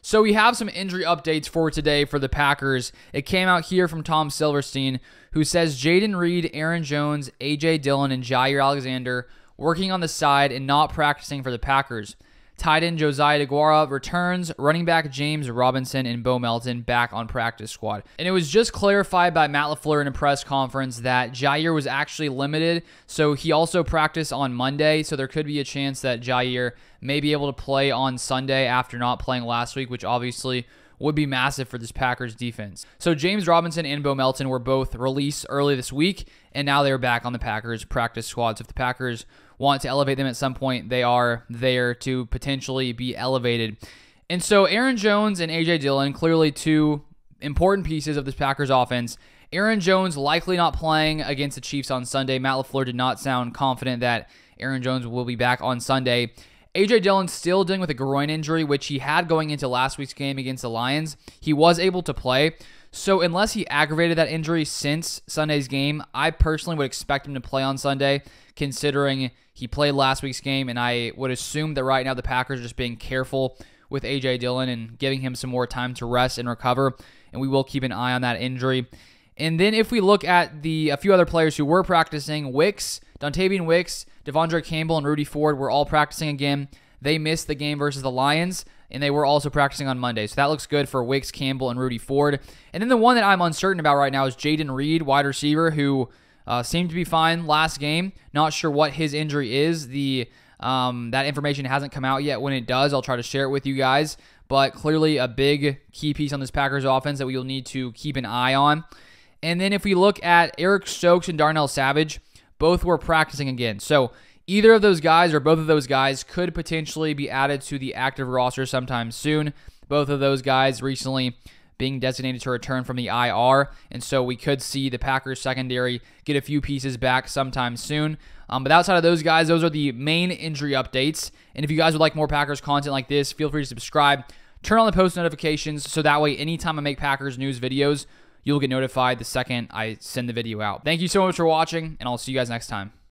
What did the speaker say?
So we have some injury updates for today for the Packers. It came out here from Tom Silverstein, who says Jayden Reed, Aaron Jones, A.J. Dillon, and Jaire Alexander working on the side and not practicing for the Packers. Tight end Josiah DeGuara returns, running back James Robinson and Bo Melton back on practice squad. And it was just clarified by Matt LaFleur in a press conference that Jaire was actually limited, so he also practiced on Monday, so there could be a chance that Jaire may be able to play on Sunday after not playing last week, which obviously would be massive for this Packers defense. So James Robinson and Bo Melton were both released early this week, and now they're back on the Packers practice squad. So if the Packers want to elevate them at some point, they are there to potentially be elevated. And so Aaron Jones and A.J. Dillon, clearly two important pieces of this Packers offense. Aaron Jones likely not playing against the Chiefs on Sunday. Matt LaFleur did not sound confident that Aaron Jones will be back on Sunday. A.J. Dillon still dealing with a groin injury, which he had going into last week's game against the Lions. He was able to play. So unless he aggravated that injury since Sunday's game, I personally would expect him to play on Sunday, considering he played last week's game, and I would assume that right now the Packers are just being careful with A.J. Dillon and giving him some more time to rest and recover, and we will keep an eye on that injury. And then if we look at a few other players who were practicing, Dontavian Wicks, Devondre Campbell, and Rudy Ford were all practicing again. They missed the game versus the Lions, and they were also practicing on Monday. So that looks good for Wicks, Campbell, and Rudy Ford. And then the one that I'm uncertain about right now is Jayden Reed, wide receiver, who seemed to be fine last game. Not sure what his injury is. That information hasn't come out yet. When it does, I'll try to share it with you guys. But clearly a big key piece on this Packers offense that we will need to keep an eye on. And then if we look at Eric Stokes and Darnell Savage, both were practicing again. So either of those guys or both of those guys could potentially be added to the active roster sometime soon. Both of those guys recently being designated to return from the IR, and so we could see the Packers secondary get a few pieces back sometime soon. But outside of those guys, those are the main injury updates. And if you guys would like more Packers content like this, feel free to subscribe. Turn on the post notifications so that way anytime I make Packers news videos, you'll get notified the second I send the video out. Thank you so much for watching, and I'll see you guys next time.